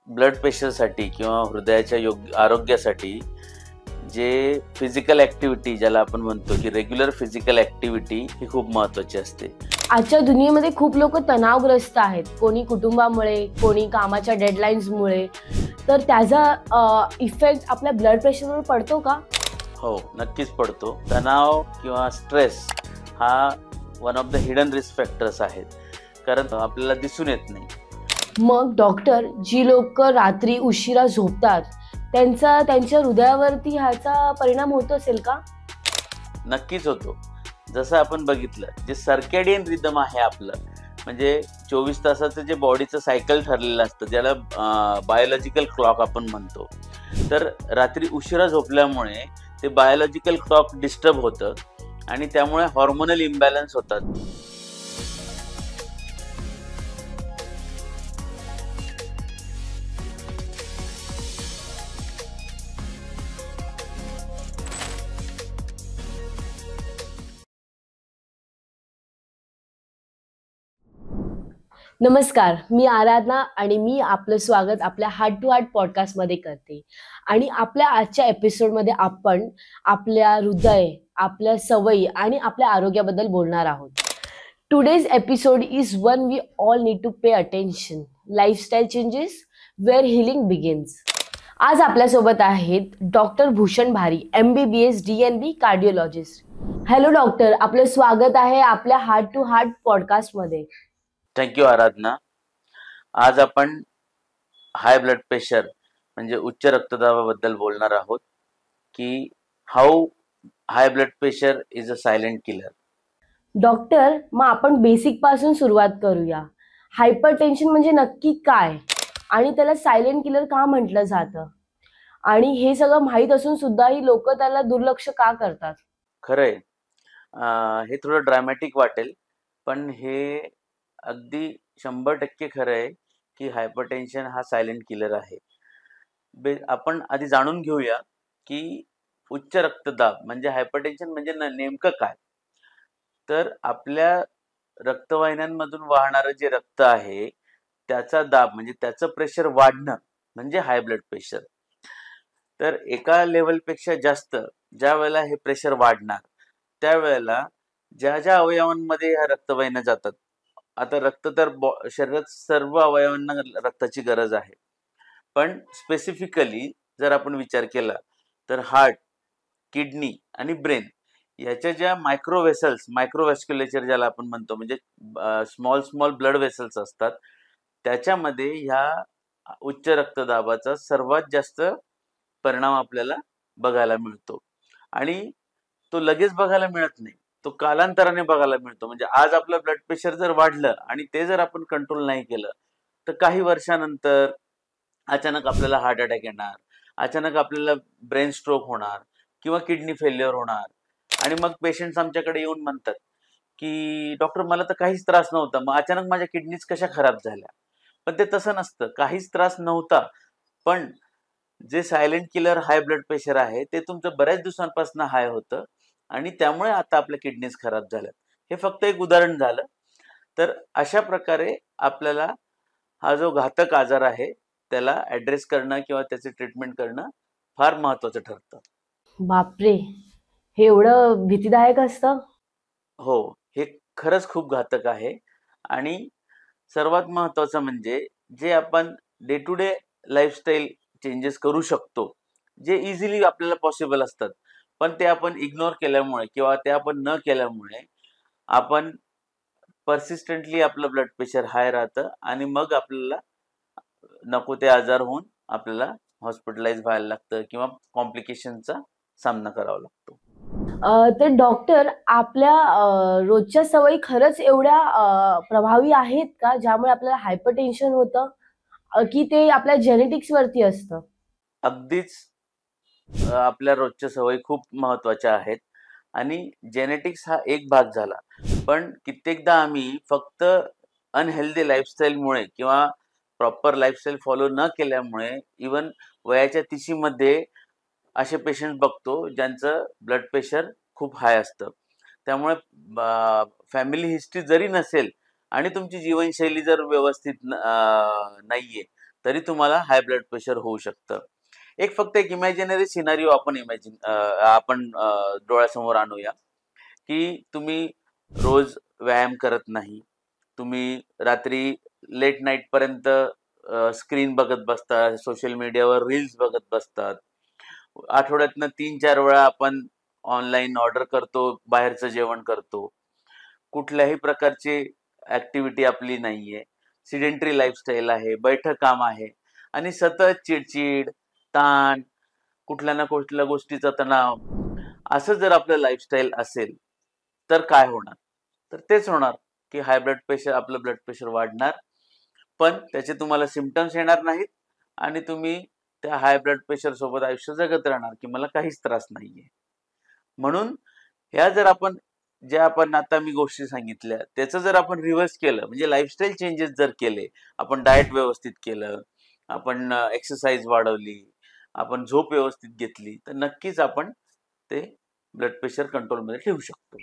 Blood प्रेशरसाठी किंवा हृदयाच्या आरोग्यासाठी जे फिजिकल ॲक्टिव्हिटी ज्याला आपण म्हणतो की रेग्युलर फिजिकल ॲक्टिव्हिटी ही खूप महत्त्वाची असते. आजच्या दुनियेमध्ये खूप लोक तणावग्रस्त आहेत, कोणी कुटुंबामुळे, कोणी कामाच्या डेडलाईन्समुळे. तर त्याचा इफेक्ट आपल्या ब्लड प्रेशरवर पडतो का? हो, नक्कीच पडतो. तणाव किंवा स्ट्रेस हा one of the hidden risk factors आहेत, कारण आपल्याला दिसून येत नाही. मग डॉक्टर, जी लोक रात्री उशिरा झोपतात त्यांच्या हृदयावरती ह्याचा परिणाम होत असेल का? नक्कीच होतो. जसं आपण बघितलं, जे सर्कॅडियन रिदम आहे आपलं, म्हणजे 24 तासाचं जे बॉडीचं सायकल ठरलेलं असतं, ज्याला बायोलॉजिकल क्लॉक आपण म्हणतो. तर रात्री उशिरा झोपल्यामुळे ते बायोलॉजिकल क्लॉक डिस्टर्ब होतं आणि त्यामुळे हॉर्मोनल इम्बॅलन्स होतात. नमस्कार, मी आराधना आणि मी आपलं स्वागत आपल्या हार्ट टू हार्ट पॉडकास्टमध्ये करते. आणि आपल्या आजच्या एपिसोडमध्ये आपण आपल्या हृदय, आपल्या सवयी आणि आपल्या आरोग्याबद्दल बोलणार आहोत. Today's episode is one we all need to pay attention, lifestyle changes where healing begins. आज आपल्यासोबत आहेत doctor Bhushan Bhari, MBBS DNB cardiologist. Hello doctor, आपलं स्वागत आहे आपल्या हार्ट टू हार्ट पॉडकास्टमध्ये. थँक्यू आराधना. आज आपण हाय ब्लड प्रेशर म्हणजे उच्च रक्तदाबाबद्दल बोलणार आहोत की how high blood pressure is a silent killer. Doctor, मग आपण बेसिक पासून सुरुवात करूया. हायपरटेन्शन म्हणजे नक्की काय आणि त्याला सायलेंट किलर का म्हटलं जातं? आणि हे सगळं माहीत असून सुद्धाही लोक त्याला दुर्लक्ष का करतात? खरंय, हे थोडं ड्रामॅटिक वाटेल, पण हे अगदी 100% खरं आहे की हायपरटेन्शन हा सायलेंट किलर आहे. आपण आधी जाणून घेऊया की उच्च रक्तदाब म्हणजे हायपरटेन्शन म्हणजे नेमकं काय. तर आपल्या रक्तवाहिन्यांमधून वाहणारं जे रक्त आहे त्याचा दाब म्हणजे त्याचं प्रेशर वाढणं म्हणजे हाय ब्लड प्रेशर. तर एका लेवलपेक्षा जास्त ज्या वेळेला हे प्रेशर वाढणार त्यावेळेला ज्या ज्या अवयवांमध्ये ह्या रक्तवाहिन्या जातात, आता रक्त तर शरीरात सर्व अवयवांना रक्ताची गरज आहे, पण स्पेसिफिकली जर आपण विचार केला तर हार्ट, किडनी आणि ब्रेन याच्या ज्या मायक्रोव्हॅस्क्युलेचर ज्याला आपण म्हणतो, म्हणजे स्मॉल ब्लड वेसल्स असतात, त्याच्यामध्ये ह्या उच्च रक्तदाबाचा सर्वात जास्त परिणाम आपल्याला बघायला मिळतो. आणि तो लगेच बघायला मिळत नाही, तो कालांतराने बघायला मिळतो. म्हणजे आज आपलं ब्लड प्रेशर जर वाढलं आणि ते जर आपण कंट्रोल नाही केलं तर काही वर्षानंतर अचानक आपल्याला हार्ट अटॅक येणार, अचानक आपल्याला ब्रेन स्ट्रोक होणार किंवा किडनी फेल्युअर होणार. आणि मग पेशंट्स आमच्याकडे येऊन म्हणतात की डॉक्टर, मला तर काहीच त्रास नव्हता, मग अचानक माझ्या किडनीज कशा खराब झाल्या? पण ते तसं नसतं. काहीच त्रास नव्हता, पण जे silent killer high blood pressure आहे ते तुमचं बऱ्याच दिवसांपासून हाय होतं आणि त्यामुळे आता आपल्या किडनीज खराब झाल्या. हे फक्त एक उदाहरण झालं. तर अशा प्रकारे आपल्याला हा जो घातक आजार आहे त्याला ऍड्रेस करणं किंवा त्याचे ट्रीटमेंट करणं फार महत्वाचं ठरतं. बापरे, हे एवढं भीतीदायक असतं? हो, हे खरंच खूप घातक आहे. आणि सर्वात महत्वाचं म्हणजे जे आपण day to day lifestyle changes करू शकतो, जे इझिली आपल्याला पॉसिबल असतात, पण ते आपण इग्नोर केल्यामुळे किंवा ते आपण न केल्यामुळे आपण पर्सिस्टंटली आपलं ब्लड प्रेशर हाय राहतं आणि मग आपल्याला नको ते आजार होऊन आपल्याला हॉस्पिटलाइज व्हायला लागतं किंवा कॉम्प्लिकेशनचा सामना करावा लागतो. तर डॉक्टर, आपल्या रोजच्या सवयी खरंच एवढ्या प्रभावी आहेत का ज्यामुळे आपल्याला हायपरटेन्शन होतं, की ते आपल्या जेनेटिक्स वरती असतं? अगदीच आपल्या रोजच्या सवयी खूप महत्वाच्या आहेत आणि जेनेटिक्स हा एक भाग झाला, पण कित्येकदा आम्ही फक्त अनहेल्दी लाईफस्टाईलमुळे किंवा प्रॉपर लाईफस्टाईल फॉलो न केल्यामुळे इवन वयाच्या 30 मध्ये असे पेशंट बघतो ज्यांचं ब्लड प्रेशर खूप हाय असतं. त्यामुळे फॅमिली हिस्ट्री जरी नसेल आणि तुमची जीवनशैली जर व्यवस्थित नाहीये तरी तुम्हाला हाय ब्लड प्रेशर होऊ शकतं. फक्त एक इमॅजिनरी सिनारिओ आपण डोळ्यासमोर आणूया, की तुम्ही रोज व्यायाम करत नाही. तुम्ही रात्री लेट नाईटपर्यंत स्क्रीन बघत बसता, सोशल मीडियावर रील्स बघत बसतात. आठवड्यातनं 3-4 वेळा आपण ऑनलाईन ऑर्डर करतो, बाहेरचं जेवण करतो. कुठल्याही प्रकारची ॲक्टिव्हिटी आपली नाहीये. सिडेंटरी लाईफस्टाईल आहे, बैठं काम आहे आणि सतत चिडचिड, ताण, कुठल्या ना कुठल्या गोष्टीचा तणाव, असं जर आपलं लाईफस्टाईल असेल, तर काय होणार? तर तेच होणार, की आपलं ब्लड प्रेशर वाढणार, पण त्याचे तुम्हाला सिम्प्टम्स येणार नाहीत आणि तुम्ही त्या हाय ब्लड प्रेशर सोबत आयुष्य जगत राहणार, की मला काहीच त्रास नाहीये. म्हणून ह्या जर आपण ज्या आपण आता मी गोष्टी सांगितल्या, त्याचं जर आपण रिव्हर्स केलं, म्हणजे लाईफस्टाईल चेंजेस जर केले, आपण डाएट व्यवस्थित केलं, आपण एक्सरसाइज वाढवली, आपण झोप व्यवस्थित घेतली, तर नक्कीच आपण ते ब्लड प्रेशर कंट्रोलमध्ये ठेवू शकतो.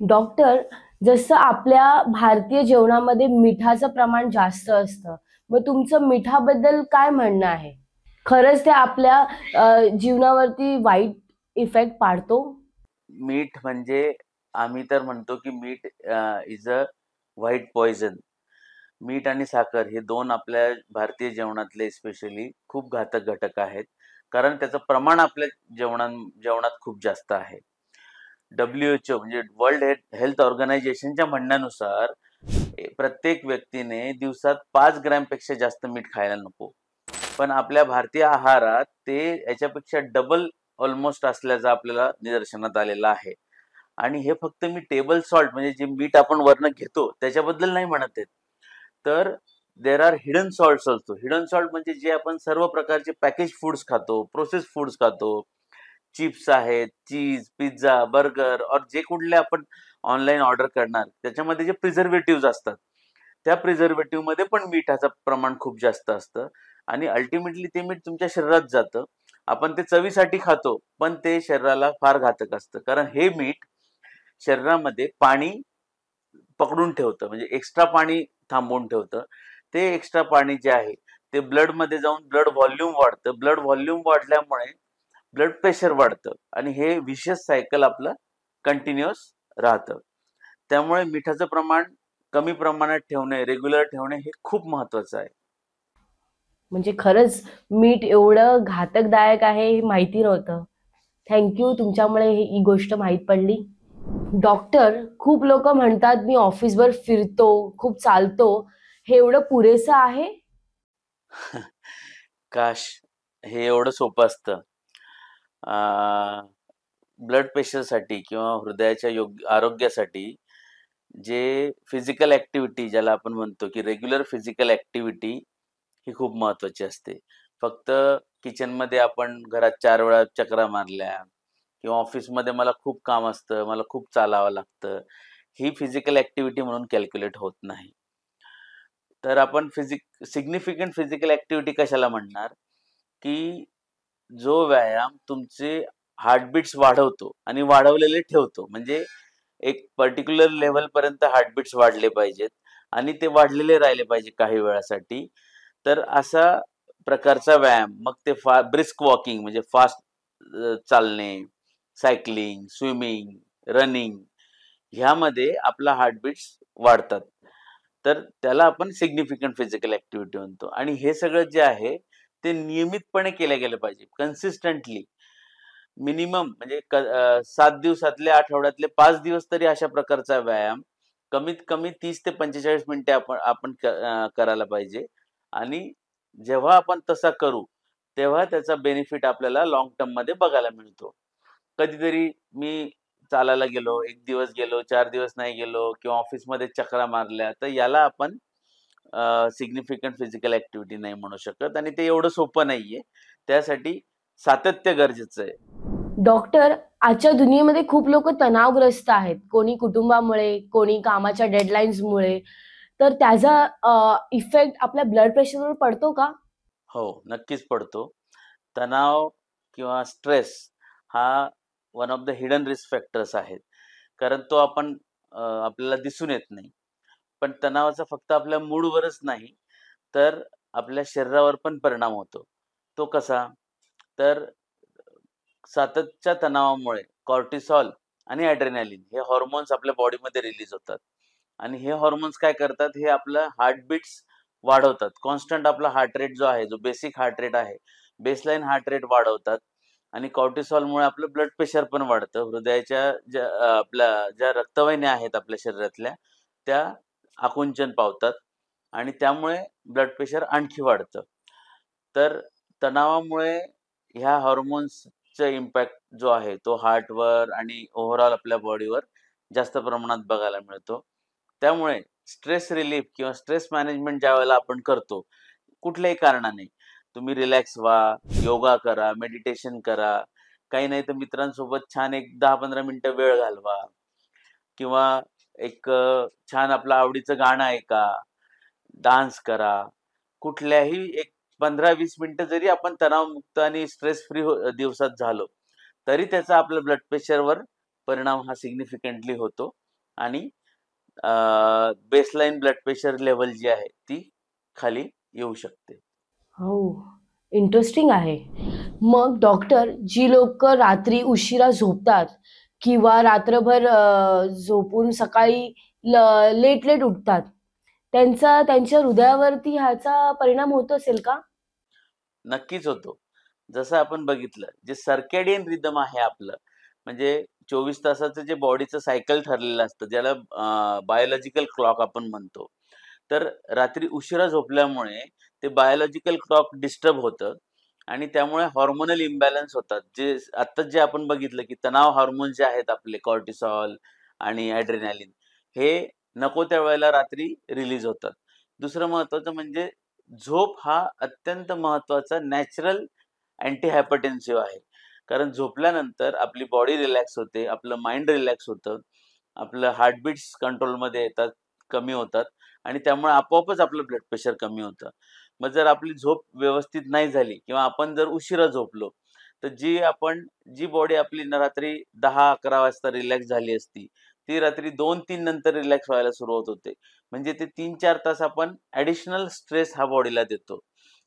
डॉक्टर, जसं आपल्या भारतीय जेवणामध्ये मिठाचं प्रमाण जास्त असतं, मग तुमचं मिठाबद्दल काय म्हणणं आहे? खरंच ते आपल्या जीवनावरती वाईट इफेक्ट पाडतो? मीठ म्हणजे आम्ही तर म्हणतो, की मीठ इज अ व्हाईट पॉइझन. मीठ आणि साखर हे 2 आपल्या भारतीय जेवणातले स्पेशली खूप घातक घटक आहेत. कारण त्याचं प्रमाण आपल्या जेवणात खूप जास्त आहे. WHO म्हणजे वर्ल्ड हेल्थ ऑर्गनायझेशनच्या म्हणण्यानुसार प्रत्येक व्यक्तीने दिवसात 5 ग्रॅमपेक्षा जास्त मीठ खायला नको. पण आपल्या भारतीय आहारात ते याच्यापेक्षा डबल ऑलमोस्ट असल्याचं आपल्याला निदर्शनात आलेलं आहे. आणि हे फक्त मी टेबल सॉल्ट म्हणजे जे मीठ आपण वरनं घेतो त्याच्याबद्दल नाही म्हणत आहेत. तर there are hidden salts also. Hidden salt म्हणजे जे आपण सर्व प्रकारचे पॅकेज फूड्स खातो, प्रोसेस फूड्स खातो, चिप्स आहेत, चीज, पिझ्झा, बर्गर और जे कुठले आपण ऑनलाईन ऑर्डर करणार त्याच्यामध्ये जे प्रिझर्वेटिव्ह असतात, त्या प्रिझर्वेटिव्ह मध्ये पण मिठाचं प्रमाण खूप जास्त असतं आणि अल्टिमेटली ते मीठ तुमच्या शरीरात जातं. आपण ते चवीसाठी खातो, पण ते शरीराला फार घातक असतं. कारण हे मीठ शरीरामध्ये पाणी पकडून ठेवतं, म्हणजे एक्स्ट्रा पाणी थांबवून ठेवतं. ते एक्स्ट्रा पाणी जे आहे ते ब्लडमध्ये जाऊन ब्लड व्हॉल्यूम वाढतं. ब्लड व्हॉल्यूम वाढल्यामुळे ब्लड प्रेशर वाढतं आणि हे विशियस सायकल आपलं कंटिन्युअस राहतं. त्यामुळे मिठाचं प्रमाण कमी प्रमाणात ठेवणे, रेग्युलर ठेवणे हे खूप महत्वाचं आहे. म्हणजे खरंच मीठ एवढं घातकदायक आहे हे माहिती नव्हतं. थँक्यू, तुमच्यामुळे ही गोष्ट माहीत पडली. डॉक्टर, खूप लोक म्हणतात मी ऑफिसवर फिरतो, खूप चालतो, हे एवढं पुरेसं आहे? काश हे एवढं सोपं असतं. ब्लड प्रेशरसाठी किंवा हृदयाच्या आरोग्यासाठी जे फिजिकल ॲक्टिव्हिटी ज्याला आपण म्हणतो, की रेग्युलर फिजिकल ॲक्टिव्हिटी ही खूप महत्त्वाची असते. फक्त किचनमध्ये आपण घरात 4 वेळा चकरा मारल्या किंवा ऑफिसमध्ये मला खूप काम असतं, मला खूप चालावं लागतं, ही फिजिकल ॲक्टिव्हिटी म्हणून कॅल्क्युलेट होत नाही. तर आपण सिग्निफिकंट फिजिकल ॲक्टिव्हिटी कशाला म्हणणार, की जो व्यायाम तुमचे हार्टबीट्स वाढवतो आणि वाढवलेले ठेवतो. म्हणजे एक पर्टिक्युलर लेव्हलपर्यंत हार्टबीट्स वाढले पाहिजेत आणि ते वाढलेले राहिले पाहिजे काही वेळासाठी. तर असा प्रकारचा व्यायाम, मग ते ब्रिस्क वॉकिंग म्हणजे फास्ट चालणे, सायकलिंग, स्विमिंग, रनिंग ह्यामध्ये आपला हार्टबीट्स वाढतात. तर त्याला आपण सिग्निफिकंट फिजिकल ॲक्टिव्हिटी म्हणतो आणि हे सगळं जे आहे ते नियमितपणे केलं गेलं पाहिजे. कन्सिस्टंटली मिनिमम म्हणजे 7 दिवसातले आठवड्यातले 5 दिवस तरी अशा प्रकारचा व्यायाम कमीत कमी 30 ते 45 मिनिटे आपण आपण करायला पाहिजे आणि जेव्हा आपण तसा करू, तेव्हा त्याचा बेनिफिट आपल्याला लाँग टर्ममध्ये बघायला मिळतो. कधीतरी मी चालायला गेलो, 1 दिवस गेलो, 4 दिवस नाही गेलो किंवा ऑफिसमध्ये चकरा मारल्या, तर याला आपण सिग्निफिकंट फिजिकल ॲक्टिव्हिटी नाही म्हणू शकत आणि ते एवढं सोपं नाहीये. त्यासाठी सातत्य गरजेचं आहे. डॉक्टर, आजच्या दुनियेमध्ये खूप लोक तणावग्रस्त आहेत. कोणी कुटुंबामुळे, कोणी कामाच्या डेडलाईन्समुळे. तर त्याचा इफेक्ट आपल्या ब्लड प्रेशरवर पडतो का? हो, नक्कीच पडतो. तणाव किंवा स्ट्रेस हा one of the hidden risk factors आहेत. कारण तो आपल्याला दिसून येत नाही. पण तणावाचा फक्त आपल्या मूडवरच नाही, तर आपल्या शरीरावर पण परिणाम होतो. तो कसा? तर सततच्या तणावामुळे कॉर्टिसॉल आणि ॲड्रेनालिन हे हॉर्मोन्स आपल्या बॉडीमध्ये रिलीज होतात आणि हे हॉर्मोन्स काय करतात, हे आपलं हार्टबीट्स वाढवतात. कॉन्स्टंट आपला हार्ट रेट जो आहे, जो बेसिक हार्ट रेट आहे, बेसलाईन हार्ट रेट वाढवतात आणि कॉर्टिसॉलमुळे आपलं ब्लड प्रेशर पण वाढतं. हृदयाच्या आपल्या ज्या रक्तवाहिन्या आहेत आपल्या शरीरातल्या, त्या आकुंचन पावतात आणि त्यामुळे ब्लड प्रेशर आणखी वाढतं. तर तणावामुळे ह्या हॉर्मोन्सचा इम्पॅक्ट जो आहे तो हार्टवर आणि ओव्हरऑल आपल्या बॉडीवर जास्त प्रमाणात बघायला मिळतो. त्यामुळे स्ट्रेस रिलीफ किंवा स्ट्रेस मॅनेजमेंट ज्यावेळेला आपण करतो, कुठल्याही कारणाने तुम्ही रिलॅक्स व्हा, योगा करा, मेडिटेशन करा. काही नाही तर मित्रांसोबत छान एक 10-15 मिनिटं वेळ घालवा किंवा एक छान आपलं आवडीचं गाणं ऐका, डान्स करा. कुठल्याही एक 15-20 मिनिटं जरी आपण तणावमुक्त आणि स्ट्रेस फ्री दिवसात झालो, तरी त्याचा आपल्या ब्लड प्रेशरवर परिणाम हा सिग्निफिकंटली होतो आणि बेसलाईन ब्लड प्रेशर लेव्हल जी आहे ती खाली येऊ शकते. हो, इंटरेस्टिंग आहे. मग डॉक्टर, जी लोक रात्री उशिरा झोपतात किंवा रात्रभर झोपून सकाळी लेट लेट उठतात, त्यांच्या हृदयावरती ह्याचा परिणाम होत असेल का? नक्कीच होतो. जसं आपण बघितलं, जे सर्कॅडियन रिदम आहे आपलं, म्हणजे 24 तासाचं जे बॉडीचं सायकल ठरलेलं असतं, ज्याला बायोलॉजिकल क्लॉक आपण म्हणतो. तर रात्री उशिरा झोपल्यामुळे ते बायोलॉजिकल क्लॉक डिस्टर्ब होतं आणि त्यामुळे हार्मोनल इम्बॅलन्स होतात. आत्ताच जे आपण बघितलं, की तणाव हार्मोन्स जे आहेत आपले कॉर्टिसॉल आणि ॲड्रेनालिन, हे नको त्या वेळेला रात्री रिलीज होतात. दुसरं महत्त्वाचं म्हणजे झोप हा अत्यंत महत्त्वाचा नॅचरल अँटी हायपरटेन्सिव्ह आहे. कारण झोपल्यानंतर आपली बॉडी रिलॅक्स होते, आपलं माइंड रिलॅक्स होतं, आपलं हार्टबीट्स कंट्रोलमध्ये येतात, कमी होतात आणि त्यामुळे आपोआपच आपलं ब्लड प्रेशर कमी होतं. मग जर आपली झोप व्यवस्थित नाही झाली किंवा आपण जर उशिरा झोपलो, तर जी बॉडी आपली रात्री 10-11 वाजता रिलॅक्स झाली असती, ती रात्री 2-3 नंतर रिलॅक्स व्हायला सुरुवात होते. म्हणजे ते 3-4 तास आपण ॲडिशनल स्ट्रेस हा बॉडीला देतो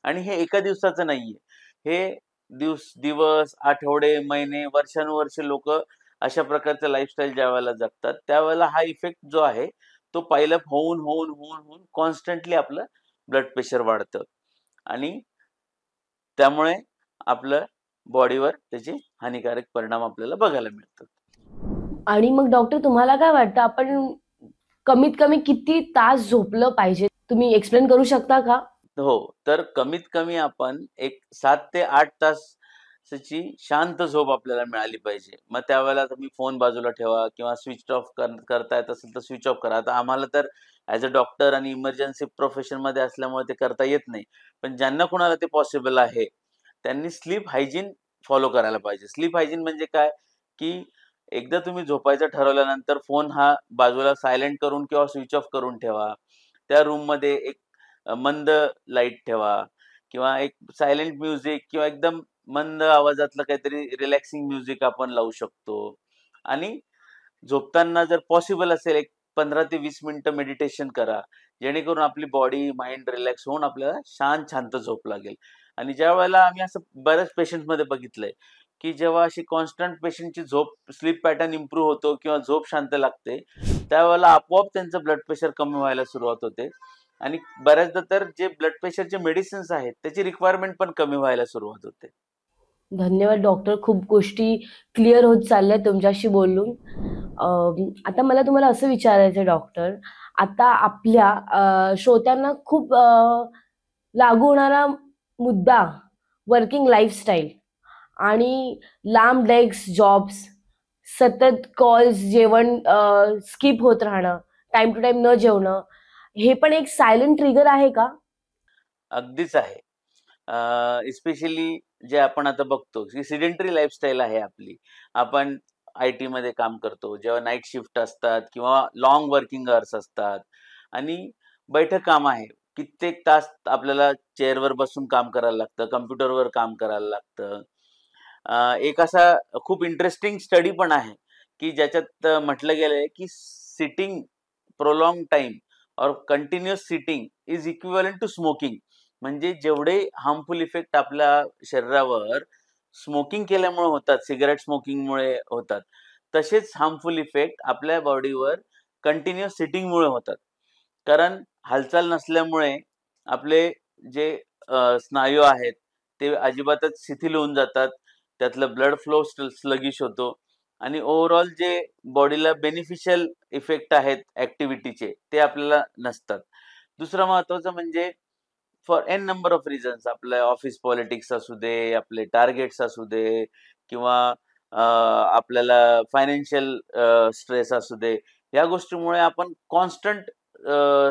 आणि हे एका दिवसाचं नाहीये. हे दिवस, आठवडे, महिने, वर्षानुवर्षे लोकं अशा प्रकारचं लाईफस्टाईल ज्यावेळेला जगतात, त्यावेळेला हा इफेक्ट जो आहे, तो पाईल अप होऊन कॉन्स्टंटली आपलं ब्लड प्रेशर वाढतं आणि त्यामुळे आपलं बॉडीवर त्याचे हानिकारक परिणाम आपल्याला बघायला मिळतात. आणि मग डॉक्टर, तुम्हाला काय वाटतं, आपण कमीत कमी किती तास झोपलं पाहिजे? तुम्ही एक्सप्लेन करू शकता का? हो, तर कमीत कमी आपण एक 7 ते 8 तासाची शांत झोप आपल्याला मिळाली पाहिजे. मग त्यावेळेला तुम्ही फोन बाजूला ठेवा किंवा स्विच ऑफ करता येत असेल तर स्विच ऑफ करा. आता आम्हाला तर ॲज अ डॉक्टर आणि इमर्जन्सी प्रोफेशनमध्ये असल्यामुळे ते करता येत नाही. पण ज्यांना कुणाला ते पॉसिबल आहे, त्यांनी स्लीप हायजीन फॉलो करायला पाहिजे. स्लीप हायजीन म्हणजे काय, की एकदा तुम्ही झोपायचं ठरवल्यानंतर फोन हा बाजूला सायलेंट करून किंवा स्विच ऑफ करून ठेवा. त्या रूममध्ये एक मंद लाईट ठेवा किंवा एक सायलेंट म्युझिक किंवा एकदम मंद आवाजातलं काहीतरी रिलॅक्सिंग म्युझिक आपण लावू शकतो आणि झोपताना जर पॉसिबल असेल एक 15 ते 20 मिनिटं मेडिटेशन करा. जेणेकरून आपली बॉडी, माइंड रिलॅक्स होऊन आपल्याला शांत झोप लागेल. आणि ज्यावेळेला आम्ही असं बऱ्याच पेशंट्समध्ये बघितलंय, की जेव्हा अशी कॉन्स्टंट पेशंटची स्लीप पॅटर्न इम्प्रूव्ह होतो किंवा झोप शांत लागते, त्यावेळेला आपोआप त्यांचं ब्लड प्रेशर कमी व्हायला सुरुवात होते. आणि बऱ्याचदा तर जे ब्लड प्रेशरचे मेडिसिन्स आहेत, त्याची रिक्वायरमेंट पण कमी व्हायला सुरुवात होते. धन्यवाद डॉक्टर. खूप गोष्टी क्लिअर होत चालल्या तुमच्याशी बोलून. आता मला तुम्हाला असं विचारायचं आहे डॉक्टर, आता आपल्या श्रोत्यांना खूप लागू होणारा मुद्दा, वर्किंग लाईफस्टाईल आणि लांब डेस्क जॉब्स, सतत कॉल्स, जेवण स्किप होत राहणं, टाईम टू टाईम न जेवणं, हे पण एक सायलेंट ट्रिगर आहे का? अगदीच आहे. स्पेशली जे आपण आता बघतो, की सिडेंटरी लाईफस्टाईल आहे आपली. आपण आय-टीमध्ये काम करतो, जेव्हा नाईट शिफ्ट असतात किंवा लाँग वर्किंग अवर्स असतात आणि बैठं काम आहे. कित्येक तास आपल्याला चेअरवर बसून काम करायला लागतं, कॉम्प्युटरवर काम करायला लागतं. एक असा खूप इंटरेस्टिंग स्टडी पण आहे, की ज्याच्यात म्हटलं गेलंय, की सिटिंग प्रोलॉन्ग टाईम और continuous sitting is equivalent to smoking. म्हणजे जेवढे हार्मफुल इफेक्ट आपल्या शरीरावर स्मोकिंग केल्यामुळे होतात, सिगारेट स्मोकिंगमुळे होतात, तसेच हार्मफुल इफेक्ट आपल्या बॉडीवर कंटिन्युअस सिटिंगमुळे होतात. कारण हालचाल नसल्यामुळे आपले जे स्नायू आहेत ते अजिबातच शिथिल होऊन जातात. त्यातलं ब्लड फ्लो स्लगिश होतो आणि ओव्हरऑल जे बॉडीला बेनिफिशियल इफेक्ट आहेत ॲक्टिव्हिटीचे ते आपल्याला नसतात. दुसरं महत्त्वाचं म्हणजे for an number of reasons आपलं ऑफिस पॉलिटिक्स असू दे, आपले टार्गेट्स असू दे किंवा आपल्याला फायनान्शियल स्ट्रेस असू दे, या गोष्टीमुळे आपण कॉन्स्टंट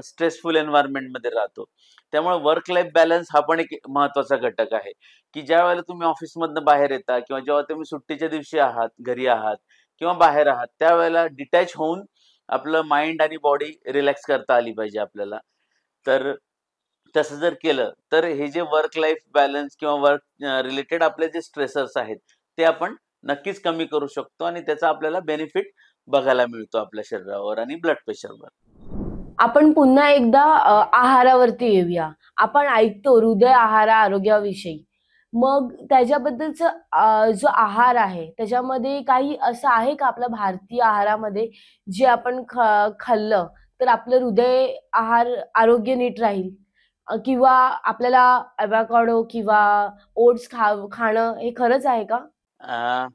स्ट्रेसफुल एन्व्हायरमेंटमध्ये राहतो. त्यामुळे वर्क लाईफ बॅलन्स हा पण एक महत्त्वाचा घटक आहे, की ज्यावेळेला तुम्ही ऑफिसमधनं बाहेर येता किंवा जेव्हा तुम्ही सुट्टीच्या दिवशी आहात, घरी आहात किंवा बाहेर आहात, त्यावेळेला डिटॅच होऊन आपलं माइंड आणि बॉडी रिलॅक्स करता आली पाहिजे आपल्याला. तर तसं जर केलं, तर हे जे वर्क लाईफ बॅलन्स किंवा वर्क रिलेटेड आपले जे स्ट्रेसर्स आहेत, ते आपण नक्कीच कमी करू शकतो आणि त्याचा आपल्याला बेनिफिट बघायला मिळतो आपल्या शरीरावर आणि ब्लड प्रेशरवर. आपण पुन्हा एकदा आहारावरती येऊया. आपण ऐकतो हृदय आहार आरोग्याविषयी. मग त्याच्याबद्दलचं जो आहार आहे, त्याच्यामध्ये काही असं आहे का आपल्या भारतीय आहारामध्ये, जे आपण खाल्लं तर आपलं हृदय आहार आरोग्य नीट राहील? किंवा आपल्याला एवोकॅडो किंवा ओट्स खाणं हे खरंच आहे का?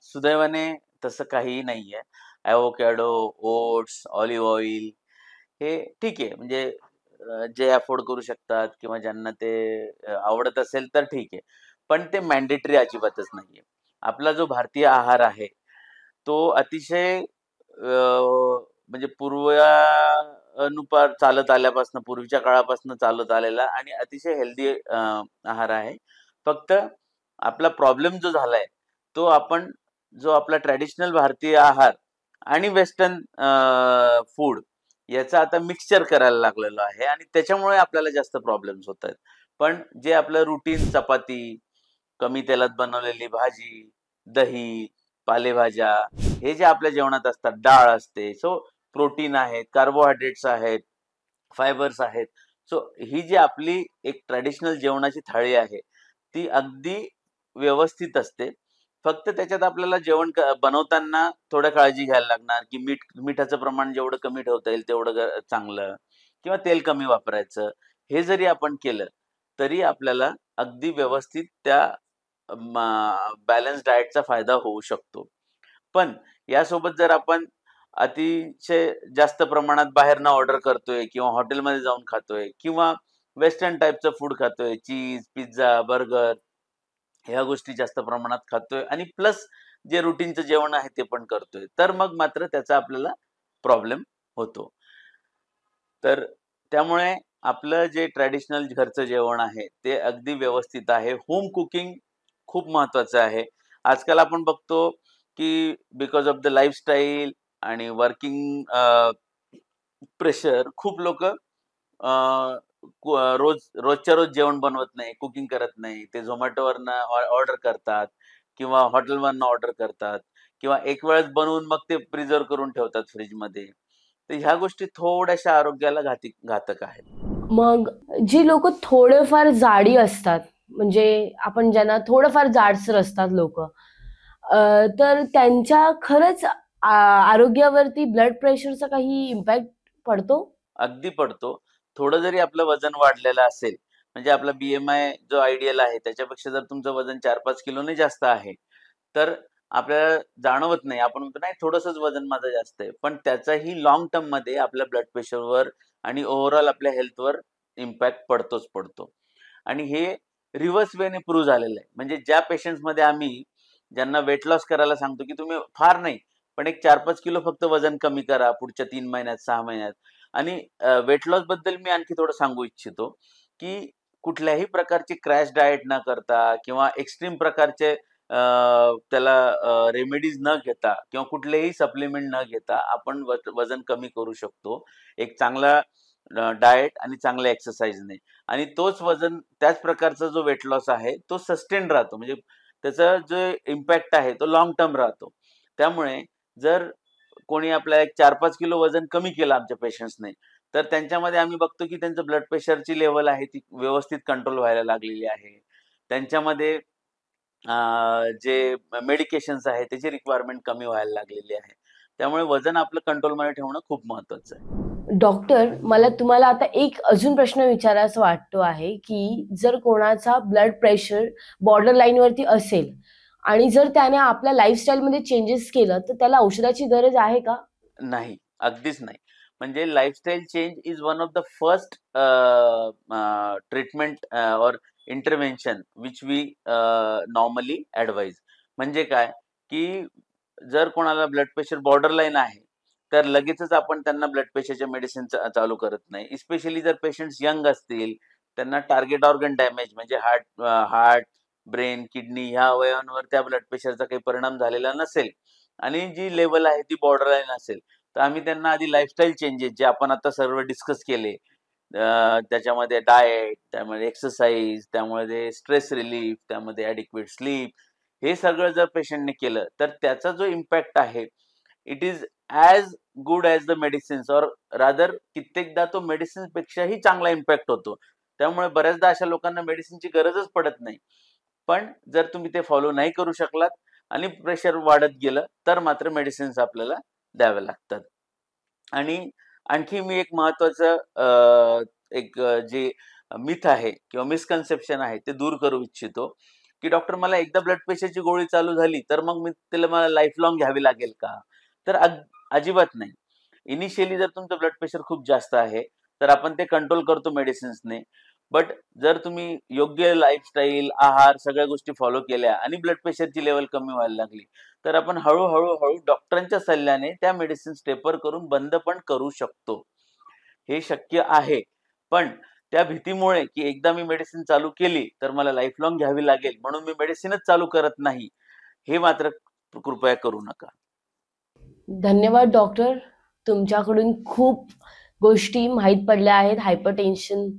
सुदैवाने तसं काहीही नाहीये. एवोकॅडो, ओट्स, ऑलिव्ह ऑइल हे ठीक आहे. म्हणजे जे अफोर्ड करू शकतात किंवा ज्यांना ते आवडत असेल तर ठीक आहे. पण ते मॅन्डेटरी अजिबातच नाहीये. आपला जो भारतीय आहार आहे, तो अतिशय म्हणजे पूर्वानुपार चालत आल्यापासून पूर्वीच्या काळापासून चालत आलेला आणि अतिशय हेल्दी आहार आहे. फक्त आपला प्रॉब्लेम जो झालाय, तो आपण जो आपला ट्रेडिशनल भारतीय आहार आणि वेस्टर्न फूड याचं आता मिक्सचर करायला लागलेलो आहे आणि त्याच्यामुळे आपल्याला जास्त प्रॉब्लेम्स होतायत. पण जे आपलं रुटीन चपाती, कमी तेलात बनवलेली भाजी, दही, पालेभाज्या हे जे आपल्या जेवणात असतात, डाळ असते, सो प्रोटीन आहेत, कार्बोहायड्रेट्स आहेत, फायबर्स आहेत. सो ही जी आपली एक ट्रेडिशनल जेवणाची थाळी आहे, ती अगदी व्यवस्थित असते. फक्त त्याच्यात आपल्याला जेवण बनवताना थोडं काळजी घ्यायला लागणार, की मिठाचं प्रमाण जेवढं कमी ठेवता येईल तेवढं चांगलं किंवा तेल कमी वापरायचं. हे जरी आपण केलं, तरी आपल्याला अगदी व्यवस्थित त्या बॅलन्स डाएटचा फायदा होऊ शकतो. पण यासोबत जर आपण अतिशय जास्त प्रमाणात बाहेरनं ऑर्डर करतोय किंवा हॉटेलमध्ये जाऊन खातोय किंवा वेस्टर्न टाइपचं फूड खातोय, चीज, पिझ्झा, बर्गर ह्या गोष्टी जास्त प्रमाणात खातोय आणि प्लस जे रुटीनचं जेवण आहे ते पण करतोय. तर मग मात्र त्याचा आपल्याला प्रॉब्लेम होतो. तर त्यामुळे आपलं जे ट्रेडिशनल घरचं जेवण आहे, ते अगदी व्यवस्थित आहे. होम कुकिंग खूप महत्वाचं आहे. आजकाल आपण बघतो, की बिकॉज ऑफ द लाईफस्टाईल आणि वर्किंग प्रेशर खूप लोकं रोजच्या रोज जेवण बनवत नाही, कुकिंग करत नाही. ते Zomatoवरनं ऑर्डर करतात किंवा हॉटेलवरनं ऑर्डर करतात किंवा एक वेळेस बनवून मग ते प्रिझर्व्ह करून ठेवतात फ्रिजमध्ये. तर ह्या गोष्टी थोड्याशा आरोग्याला घातक आहेत. मग जी लोकं थोडेफार जाडी असतात, म्हणजे आपण ज्यांना थोडंफार जाडसर असतात लोकं, तर त्यांच्या खरंच आरोग्यावरती ब्लड प्रेशरचा काही इम्पॅक्ट पडतो? अगदी पडतो. थोडं जरी आपलं वजन वाढलेलं असेल, म्हणजे आपला बी-एम-आय जो आयडियल आहे, त्याच्यापेक्षा जर तुमचं वजन 4-5 किलोने जास्त आहे, तर आपल्याला जाणवत नाही. आपण म्हणतो, "नाही, थोडंसंच वजन माझं जास्त आहे." पण त्याचाही लाँग टर्ममध्ये आपल्या ब्लड प्रेशरवर आणि ओव्हरऑल आपल्या हेल्थवर इम्पॅक्ट पडतोच पडतो. आणि हे रिव्हर्स वेने प्रूव्ह झालेलं आहे. म्हणजे ज्या पेशंट्समध्ये आम्ही ज्यांना वेट लॉस करायला सांगतो, की तुम्ही फार नाही, पण एक 4-5 किलो फक्त वजन कमी करा पुढच्या 3 महिन्यात, 6 महिन्यात. आणि वेट लॉस बद्दल मी आणखी थोडं सांगू इच्छितो, की कुठल्याही प्रकारची क्रॅश डाएट न करता किंवा एक्स्ट्रीम प्रकारचे त्याला रेमेडीज न घेता किंवा कुठलेही सप्लिमेंट न घेता आपण वजन कमी करू शकतो. एक चांगला डाएट आणि चांगल्या एक्सरसाइजने आणि तोच वजन त्याच प्रकारचा जो वेट लॉस आहे, तो सस्टेन राहतो. म्हणजे त्याचा जो इम्पॅक्ट आहे, तो लाँग टर्म राहतो. त्यामुळे जर कोणी आपला एक 4-5 किलो वजन कमी केलं आमच्या पेशंट्सने, तर त्यांच्यामध्ये आम्ही बघतो की त्यांचं ब्लड प्रेशरची लेवल आहे ती व्यवस्थित कंट्रोल व्हायला लागलेली आहे. त्यांच्यामध्ये जे मेडिकेशन्स आहेत त्याची रिक्वायरमेंट कमी व्हायला लागलेली आहे. त्यामुळे वजन आपलं कंट्रोलमध्ये ठेवणं खूप महत्वाचं आहे. डॉक्टर, मला तुम्हाला आता एक अजून प्रश्न विचारायचा वाटतो आहे, की जर कोणाचा ब्लड प्रेशर बॉर्डर लाईनवरती असेल आणि जर त्याने आपल्या लाईफस्टाईलमध्ये चेंजेस केलं, तर त्याला औषधाची गरज आहे का? नाही, अगदीच नाही. म्हणजे lifestyle change is one of the first treatment or intervention which we normally advise. म्हणजे काय, की जर कोणाला ब्लड प्रेशर बॉर्डरलाईन आहे, तर लगेचच आपण त्यांना ब्लड प्रेशरच्या मेडिसिन चालू करत नाही. इस्पेशली जर पेशंट्स यंग असतील, त्यांना टार्गेट ऑर्गन डॅमेज म्हणजे हार्ट, ब्रेन, किडनी ह्या अवयवांवर त्या ब्लड प्रेशरचा काही परिणाम झालेला नसेल आणि जी लेवल आहे ती बॉर्डरलाईन असेल, तर आम्ही त्यांना आधी लाईफस्टाईल चेंजेस जे आपण आता सर्व डिस्कस केले, त्याच्यामध्ये डाएट, त्यामध्ये एक्सरसाइज, त्यामध्ये स्ट्रेस रिलीफ, त्यामध्ये ॲडिक्वेट स्लीप, हे सगळं जर पेशंटने केलं, तर त्याचा जो इम्पॅक्ट आहे, it is as good as the medicines or rather कित्येकदा तो मेडिसिन्सपेक्षाही चांगला इम्पॅक्ट होतो. त्यामुळे बऱ्याचदा अशा लोकांना मेडिसिनची गरजच पडत नाही. पण जर तुम्ही ते फॉलो नाही करू शकलात आणि प्रेशर वाढत गेलं, तर मात्र मेडिसिन्स आपल्याला द्याव्या लागतात. आणि आणखी मी एक महत्वाचं जे मिथ आहे किंवा मिसकन्सेप्शन आहे ते दूर करू इच्छितो, की डॉक्टर मला एकदा ब्लड प्रेशरची गोळी चालू झाली, तर मग मला लाईफ लाँग घ्यावी लागेल का? तर अजिबात नाही. इनिशियली जर तुमचं ब्लड प्रेशर खूप जास्त आहे, तर आपण ते कंट्रोल करतो मेडिसिन्सने. बट जर तुम्ही योग्य लाईफस्टाईल, आहार सगळ्या गोष्टी फॉलो केल्या आणि ब्लड प्रेशरची लेवल कमी व्हायला लागली, तर आपण हळू डॉक्टरांच्या सल्ल्याने त्या मेडिसिन टेपर करून बंद पण करू शकतो. हे शक्य आहे. पण त्या भीतीमुळे, की एकदा मी मेडिसिन चालू केली, तर मला लाईफ लाँग घ्यावी लागेल म्हणून मी मेडिसिनच चालू करत नाही, हे मात्र कृपया करू नका. धन्यवाद डॉक्टर. तुमच्याकडून खूप गोष्टी माहीत पडल्या आहेत हायपरटेन्शन,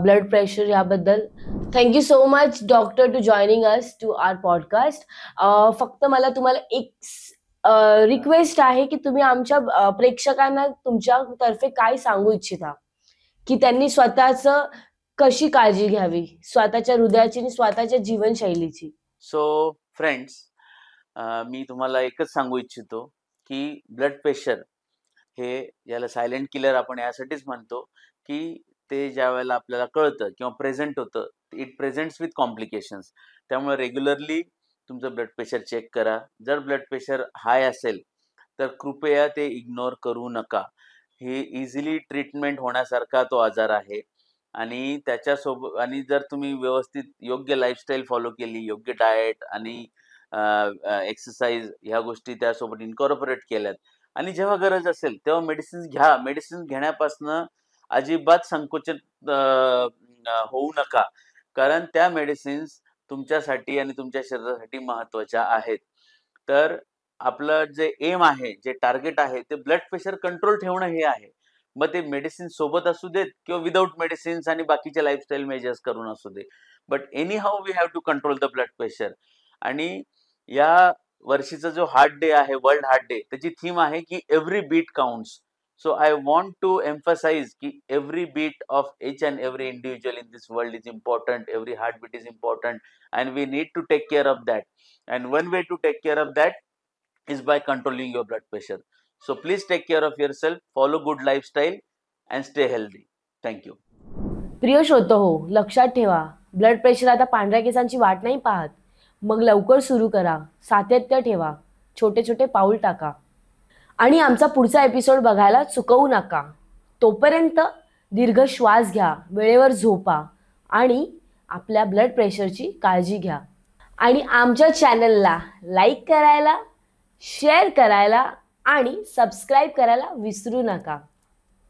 ब्लड प्रेशर याबद्दल. Thank you so much doctor to joining us to our podcast. फक्त मला तुम्हाला एक रिक्वेस्ट आहे, की तुम्ही आमच्या प्रेक्षकांना तुमच्यातर्फे काय सांगू इच्छिता, की त्यांनी स्वतःचं कशी काळजी घ्यावी, स्वतःच्या हृदयाची आणि स्वतःच्या जीवनशैलीची. सो फ्रेंड्स, मी तुम्हाला एकच सांगू इच्छितो, की ब्लड प्रेशर हे याला सायलेंट किलर आपण यासाठीच म्हणतो, की ते ज्यावेळेला आपल्याला कळतं किंवा प्रेझेंट होतं, इट प्रेझेंट्स विथ कॉम्प्लिकेशन्स. त्यामुळे रेग्युलरली तुमचं ब्लड प्रेशर चेक करा. जर ब्लड प्रेशर हाय असेल, तर कृपया ते इग्नोर करू नका. हे इझिली ट्रीटमेंट होण्यासारखा तो आजार आहे आणि आणि जर तुम्ही व्यवस्थित योग्य लाईफस्टाईल फॉलो केली, योग्य डाएट आणि एक्सरसाइज ह्या गोष्टी त्यासोबत इन्कॉर्पोरेट केल्यात आणि जेव्हा गरज असेल तेव्हा मेडिसिन्स घ्या. मेडिसिन्स घेण्यापासनं अजिबात संकोचित होऊ नका. कारण त्या मेडिसिन्स तुमच्यासाठी आणि तुमच्या शरीरासाठी महत्त्वाच्या आहेत. तर आपलं जे एम आहे, जे टार्गेट आहे, ते ब्लड प्रेशर कंट्रोल ठेवणं हे आहे. मग ते मेडिसिन सोबत असू देत किंवा विदाऊट मेडिसिन्स आणि बाकीचे लाईफस्टाईल मेजर्स करून असू दे. But anyhow we have to control the blood pressure. आणि या वर्षीचा जो हार्ट डे आहे, वर्ल्ड हार्ट डे, त्याची थीम आहे की every beat counts. So I want to emphasize कि every beat of each and every individual in this world is important. Every heartbeat is important, and we need to take care of that. And one way to take care of that is by controlling your blood pressure. So please take care of yourself, follow good lifestyle, and stay healthy. Thank you. प्रिय श्रोतो हो, लक्षात ठेवा, blood pressure आता पांढऱ्या केसांची वाट नाही पाहत. मग लवकर सुरू करा, सातत्य ठेवा, छोटे छोटे पाऊल टाका आणि आमचा पुढचा एपिसोड बघायला चुकवू नका. तोपर्यंत दीर्घ श्वास घ्या, वेळेवर झोपा आणि आपल्या ब्लड प्रेशरची काळजी घ्या. आणि आमच्या चॅनलला लाईक करायला, शेअर करायला आणि सबस्क्राईब करायला विसरू नका.